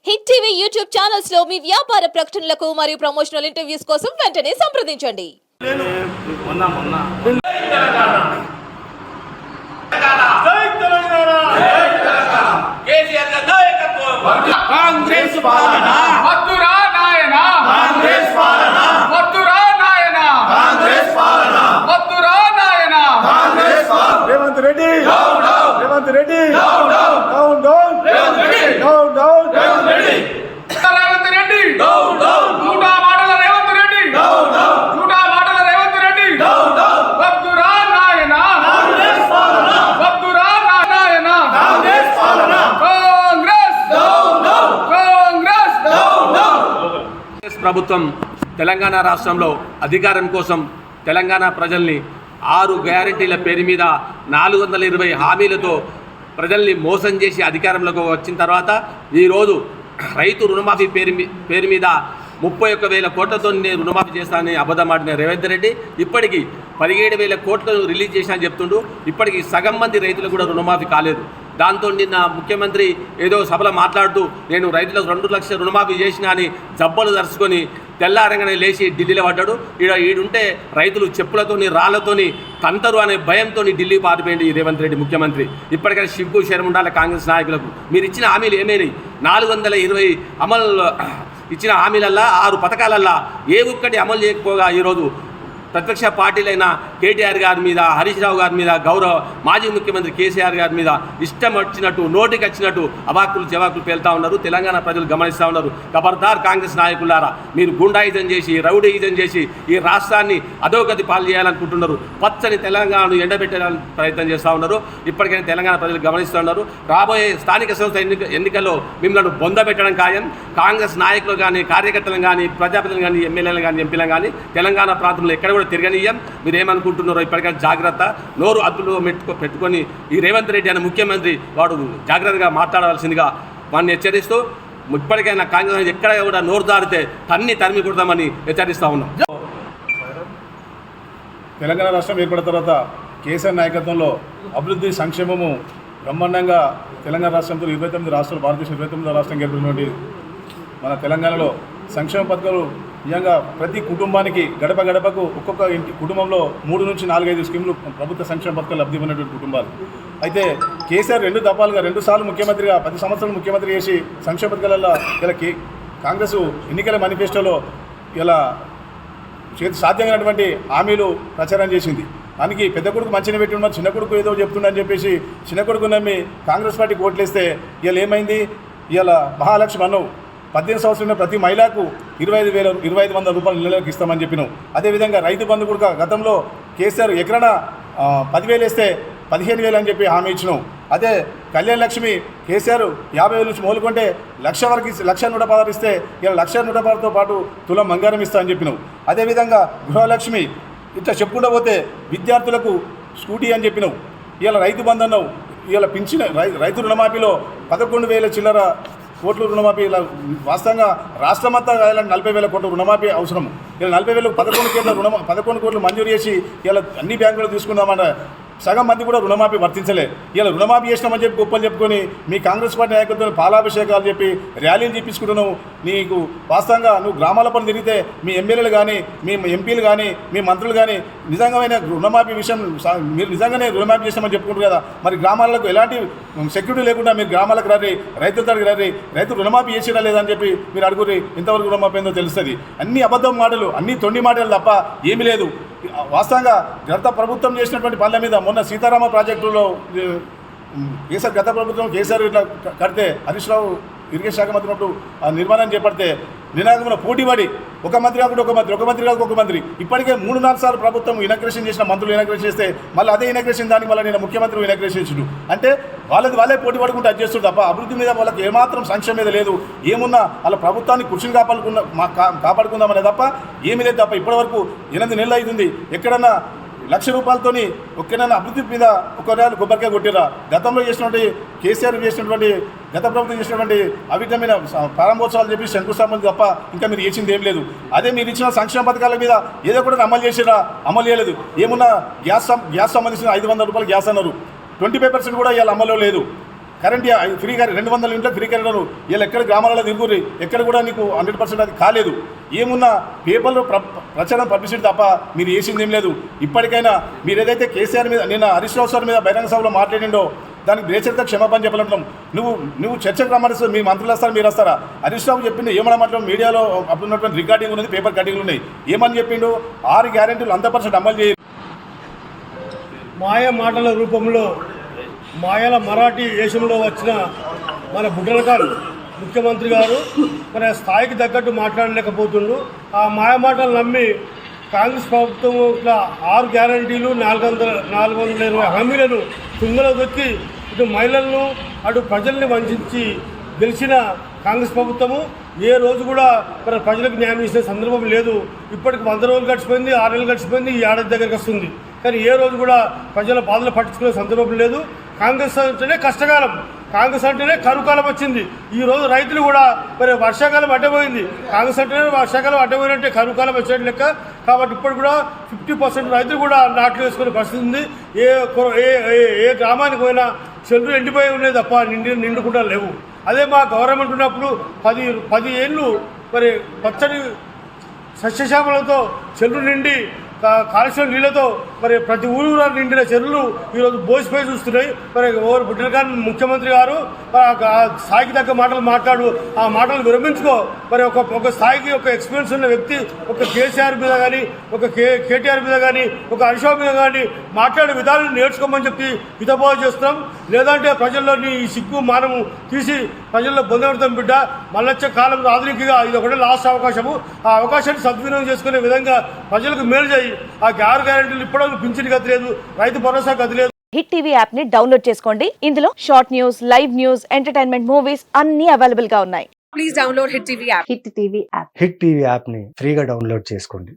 Hit TV YouTube channels లో మీ వ్యాపార ప్రకటనలకు మరియు ప్రమోషనల్ ఇంటర్వ్యూస్ కోసం వెంటనే సంప్రదించండి. కాంగ్రెస్ పాలన వద్దురా నాయనా, కాంగ్రెస్ పాలన వద్దురా నాయనా, కాంగ్రెస్ పాలన వద్దురా నాయనా, కాంగ్రెస్ పాలన. Revanth Reddy down down, Revanth Reddy down down, down down, Revanth Reddy down down, Revanth Reddy, Revanth Reddy down down, జూటా మాటల రేవంత్ రెడ్డి డౌన్ డౌన్, జూటా మాటల రేవంత్ రెడ్డి డౌన్ డౌన్. వద్దురా నాయనా, కాంగ్రెస్ పాలన వద్దురా నాయనా, కాంగ్రెస్ పాలన. Congress down down, Congress down down. Congress ప్రభుత్వం తెలంగాణ రాష్ట్రంలో అధికారం కోసం తెలంగాణ ప్రజల్ని 6 గ్యారెంటీల పేరు మీద 420 హామీలతో ప్రజల్ని మోసం చేసి అధికారంలోకి వచ్చిన తర్వాత ఈరోజు రైతు రుణమాఫీ పేరు మీద 31,000 కోట్లతో నేను రుణమాఫీ చేస్తానని అబద్ధమాడిన రేవంత్ రెడ్డి ఇప్పటికీ 17,000 కోట్లను రిలీజ్ చేశానని చెప్తుండు. ఇప్పటికీ సగం మంది రైతులు కూడా రుణమాఫీ కాలేదు. దాంతో నిన్న ముఖ్యమంత్రి ఏదో సభలో మాట్లాడుతూ నేను రైతులకు 2 లక్షల రుణమాఫీ చేసినా అని జబ్బలు దరుచుకొని తెల్లారంగానే లేచి ఢిల్లీలో పడ్డాడు. ఈడుంటే రైతులు చెప్పులతోని రాళ్లతోని తంతరు అనే భయంతో ఢిల్లీ పారిపోయింది ఈ రేవంత్ రెడ్డి ముఖ్యమంత్రి. ఇప్పటికైనా సిగ్గు శరం ఉండాలి కాంగ్రెస్ నాయకులకు. మీరు ఇచ్చిన హామీలు ఏమైనాయి? 420 అమలు ఇచ్చిన హామీలల్లా 6 పథకాలల్లా ఏ ఒక్కటి అమలు చేయకపోగా ఈరోజు ప్రతిపక్ష పార్టీలైన కేటీఆర్ గారి మీద, హరీష్ రావు గారి మీద, గౌరవ మాజీ ముఖ్యమంత్రి కేసీఆర్ గారి మీద ఇష్టం వచ్చినట్టు నోటికి వచ్చినట్టు అవాకులు జవాకులు పేలుతూ ఉన్నారు. తెలంగాణ ప్రజలు గమనిస్తూ ఉన్నారు. ఖబర్దార్ కాంగ్రెస్ నాయకులారా, మీరు గుండాయిజం చేసి రౌడీయిజం చేసి ఈ రాష్ట్రాన్ని అధోగతి పాలు చేయాలనుకుంటున్నారు. పచ్చని తెలంగాణను ఎండబెట్టడానికి ప్రయత్నం చేస్తూ ఉన్నారు. ఇప్పటికైనా తెలంగాణ ప్రజలు గమనిస్తూ ఉన్నారు. రాబోయే స్థానిక సంస్థ ఎన్నికల్లో మిమ్మల్ని బొందబెట్టడం ఖాయం. కాంగ్రెస్ నాయకులు కానీ, కార్యకర్తలను కానీ, ప్రజాప్రతినిధులు కానీ, ఎమ్మెల్యేలు కానీ, ఎంపీలను కానీ తెలంగాణ ప్రాంతంలో ఎక్కడ కూడా తిరగనీయం. మీరు ఏమనుకుంటున్నారో ఇప్పటికైనా జాగ్రత్త. నోరు అదుపులో పెట్టుకొని ఈ రేవంత్ రెడ్డి అనే ముఖ్యమంత్రి వాడు జాగ్రత్తగా మాట్లాడవలసిందిగా వాడిని హెచ్చరిస్తూ ఇప్పటికైనా కాంగ్రెస్ ఎక్కడ కూడా నోరు దారితే తరిమి కొడతామని హెచ్చరిస్తూ ఉన్నాం. తెలంగాణ రాష్ట్రం ఏర్పడిన తర్వాత కేసీఆర్ నాయకత్వంలో అభివృద్ధి సంక్షేమము బ్రహ్మాండంగా తెలంగాణ రాష్ట్రంతో 29 రాష్ట్రాలు, భారతదేశం 29వ రాష్ట్రం ఏర్పడినటువంటి మన తెలంగాణలో సంక్షేమ పథకాలు నిజంగా ప్రతి కుటుంబానికి గడప గడపకు ఒక్కొక్క ఇంటి కుటుంబంలో 3 నుంచి 4-5 స్కీములు ప్రభుత్వ సంక్షేమ పథకాలు లబ్ధి పొందినటువంటి కుటుంబాలు. అయితే కేసీఆర్ 2 దఫాలుగా 2 సార్లు ముఖ్యమంత్రిగా 10 సంవత్సరాలు ముఖ్యమంత్రి చేసి సంక్షేమ పథకాలలో ఇలా కాంగ్రెస్ ఎన్నికల మేనిఫెస్టోలో ఇలా సాధ్యమైనటువంటి హామీలు ప్రచారం చేసింది. దానికి పెద్ద కొడుకు మంచిని పెట్టి ఉన్నారు, చిన్న కొడుకు ఏదో చెప్తుండని చెప్పేసి చిన్న కొడుకు నమ్మి కాంగ్రెస్ పార్టీకి ఓట్లేస్తే ఇలా ఏమైంది? ఇలా మహాలక్ష్మి అన్నావు, 18 సంవత్సరంలో ప్రతి మహిళకు 25,100 రూపాయలు నెలలకు ఇస్తామని చెప్పినాం. అదేవిధంగా రైతు బంధు కూడా గతంలో కేసీఆర్ ఎకరన 10,000 వేస్తే 15,000 అని చెప్పి హామీ ఇచ్చినాం. అదే కళ్యాణ లక్ష్మి కేసీఆర్ 50,000 నుంచి మొదలుకుంటే 1,00,000 వరకు 1,116 ఇస్తే ఇలా 1,116తో పాటు తులం బంగారం ఇస్తా అని చెప్పినాం. అదేవిధంగా గృహలక్ష్మి ఇట్లా చెప్పుకుంటూ పోతే విద్యార్థులకు స్కూటీ అని చెప్పినావు. ఇలా రైతు బంధు అన్నావు. ఇలా పింఛన్ రైతు రుణమాఫీలో 11,000 చిల్లర కోట్ల రుణమాఫీ. ఇలా వాస్తవంగా రాష్ట్రమంతా 40,000 కోట్ల రుణమాఫీ అవసరం. ఇలా 40,000 11 కోట్లు మంజూరు చేసి ఇలా అన్ని బ్యాంకులు తీసుకుందామన్న సగం మంది కూడా రుణమాఫీ వర్తించలే. ఇలా రుణమాఫీ చేసినామని చెప్పి గొప్పలు చెప్పుకొని మీ కాంగ్రెస్ పార్టీ నాయకులతో పాలాభిషేకాలు చెప్పి ర్యాలీలు చేపించుకుంటున్నావు. నీకు వాస్తవంగా నువ్వు గ్రామాల పని తిరిగితే మీ ఎమ్మెల్యేలు కానీ, మీ ఎంపీలు కానీ, మీ మంత్రులు కానీ నిజంగా రుణమాఫీ విషయం మీరు నిజంగానే రుణమాఫీ చేసినామని చెప్పుకుంటారు కదా. మరి గ్రామాలకు ఎలాంటి సెక్యూరిటీ లేకుండా మీరు గ్రామాలకు రండి, రైతుల దగ్గరికి రండి, రైతు రుణమాఫీ చేసినా లేదని చెప్పి మీరు అడుగురి. ఇంతవరకు రుణమాఫీ ఏందో తెలుస్తుంది. అన్ని అబద్ధం మాటలు, అన్ని తొండి మాటలు తప్ప ఏమీ లేదు. వాస్తవంగా గత ప్రభుత్వం చేసినటువంటి పనుల మీద మొన్న సీతారామ ప్రాజెక్టులో గత ప్రభుత్వం కేసీఆర్ ఇట్లా కడితే హరీష్ రావు ఇరిగేషన్ శాఖ మంత్రి ఉన్నప్పుడు ఆ నిర్మాణం చేపడితే నినాదమున పోటీపడి ఒక మంత్రి కాకుండా ఒక మంత్రి కాకుండా ఒక మంత్రి ఇప్పటికే 3-4 సార్లు ప్రభుత్వం ఇనాగ్రేషన్ చేసిన మంత్రులు ఇనాగ్రేషన్ చేస్తే మళ్ళీ అదే ఇనాగ్రేషన్ దానికి మళ్ళీ నేను ముఖ్యమంత్రి ఇనాగ్రేషన్ చేసిండు. అంటే వాళ్ళే పోటీ పడుకుంటూ అది చేస్తుంది తప్ప అభివృద్ధి మీద వాళ్ళకి ఏమాత్రం సంక్షేమం మీద లేదు. ఏమున్నా వాళ్ళ ప్రభుత్వాన్ని కృషిని కాపాడుకుందామనే తప్ప ఏమీ లేదు తప్ప ఇప్పటివరకు 8 నెలలు అవుతుంది. ఎక్కడన్నా 1,00,000 రూపాయలతోని ఒక్కనైనా అభివృద్ధి మీద ఒక్కరేళ్ళు కొబ్బరికాయ కొట్టిరా? గతంలో చేసినటువంటి కేసీఆర్ చేసినటువంటి గత ప్రభుత్వం చేసినటువంటి అవిధమైన ప్రారంభోత్సవాలు చెప్పి శంకుస్థాపన తప్ప ఇంకా మీరు చేసింది ఏం లేదు. అదే మీరు ఇచ్చిన సంక్షేమ పథకాల మీద ఏదో కూడా అమలు చేసిరా? అమలు చేయలేదు. ఏమున్నా గ్యాస్ సంబంధించిన 500 రూపాయలు గ్యాస్ అన్నారు, 25% కూడా ఇవాళ అమల్లో లేదు. కరెంట్ ఫ్రీ కరెంట్ 200 యూనిట్ల ఫ్రీ కరెంట్ వీళ్ళు ఎక్కడ గ్రామాలలో తిరుగుర్రి ఎక్కడ కూడా నీకు 100% అది కాలేదు. ఏమున్నా పేపర్లో ప్రచారం పబ్లిసిటీ తప్ప మీరు చేసింది ఏం లేదు. ఇప్పటికైనా మీరు ఏదైతే కేసీఆర్ మీద నిన్న హరీష్ రావు సార్ మీద బహిరంగ సభలో మాట్లాడిండో దానికి బేచరిత క్షమాపణ చెప్పాలంటున్నాం. నువ్వు చర్చకు రమ్మనిస్తే మీ మంత్రులు వస్తారు, మీరు వస్తారా? హరీష్ రావు చెప్పిండు ఏమన్నా మాట్లాడు, మీడియాలో అప్పుడు ఉన్నటువంటి రికార్డింగ్ ఉన్నది, పేపర్ కటింగ్లు ఉన్నాయి. ఏమని చెప్పిండు? 6 గ్యారెంటీలు 100% అమలు చేయాలి. మాయ మాటల రూపంలో మాయల మరాఠీ వేషంలో వచ్చిన మన బుడ్డలకారు ముఖ్యమంత్రి గారు మన స్థాయికి తగ్గట్టు మాట్లాడలేకపోతుండ్రు. ఆ మాయ మాటలు నమ్మి కాంగ్రెస్ ప్రభుత్వం ఇట్లా 6 గ్యారంటీలు 420 హామీలను తుంగలో దొక్కి ఇటు మహిళలను అటు ప్రజల్ని వంచి గెలిచిన కాంగ్రెస్ ప్రభుత్వము ఏ రోజు కూడా మన ప్రజలకు న్యాయం చేసే సందర్భం లేదు. ఇప్పటికి 100 రోజులు గడిచిపోయింది, 6 నెలలు గడిచిపోయింది, ఈ ఏడాది దగ్గరికి వస్తుంది. కానీ ఏ రోజు కూడా ప్రజల బాధలు పట్టించుకునే సందర్భం లేదు. కాంగ్రెస్ అంటేనే కష్టకాలం, కాంగ్రెస్ అంటేనే కరుకాలం వచ్చింది. ఈ రోజు రైతులు కూడా మరి వర్షాకాలం అడ్డపోయింది, కాంగ్రెస్ అంటేనే వర్షాకాలం అడ్డపోయినట్టే కరుకాలం వచ్చేట లెక్క. కాబట్టి ఇప్పుడు కూడా 50% రైతులు కూడా నాట్లు వేసుకునే పరిస్థితి ఉంది. ఏ గ్రామానికి పోయినా చెరువులు ఎండిపోయి ఉన్నాయి తప్ప నిండుకుండా లేవు. అదే మా గవర్నమెంట్ ఉన్నప్పుడు 10 ఏళ్ళు మరి పచ్చని సస్యశ్యామలతో చెరువు నిండి కాలుష్యం నీళ్లతో మరి ప్రతి ఊరు నిండిన చెరువులు ఈరోజు బోసిపోయి చూస్తున్నాయి. మరి బుడ్డలకారు ముఖ్యమంత్రి గారు స్థాయికి తగ్గ మాటలు మాట్లాడు, ఆ మాటలు విరమించుకో. మరి ఒక స్థాయికి ఒక ఎక్స్పీరియన్స్ ఉన్న వ్యక్తి ఒక కేసీఆర్ మీద కానీ ఒక కేటీఆర్ మీద కానీ ఒక హరీష్ మీద కానీ మాట్లాడే విధానం నేర్చుకోమని చెప్పి హితబోధ చేస్తున్నాం. లేదంటే ప్రజల్లోని ఈ సిగ్గు మానము తీసి ప్రజల్లో పొందబడతాం. బిడ్డ మళ్ళొచ్చే కాలం ఆధునికగా ఇది ఒకటే లాస్ట్ అవకాశము. ఆ అవకాశాన్ని సద్వినియోగం చేసుకునే విధంగా ప్రజలకు మేలు చేయి. ఆ 6 గ్యారెంటీలు ఇప్పటివరకు పింఛన్ గతి లేదు, రైతు భరోసా గతి లేదు. హిట్ టీవీ యాప్ ని డౌన్లోడ్ చేసుకోండి. ఇందులో short news, live news, entertainment movies అన్ని అవైలబుల్ గా ఉన్నాయి. Please download Hit TV app. Hit TV app. Hit TV యాప్ని ఫ్రీగా డౌన్లోడ్ చేసుకోండి.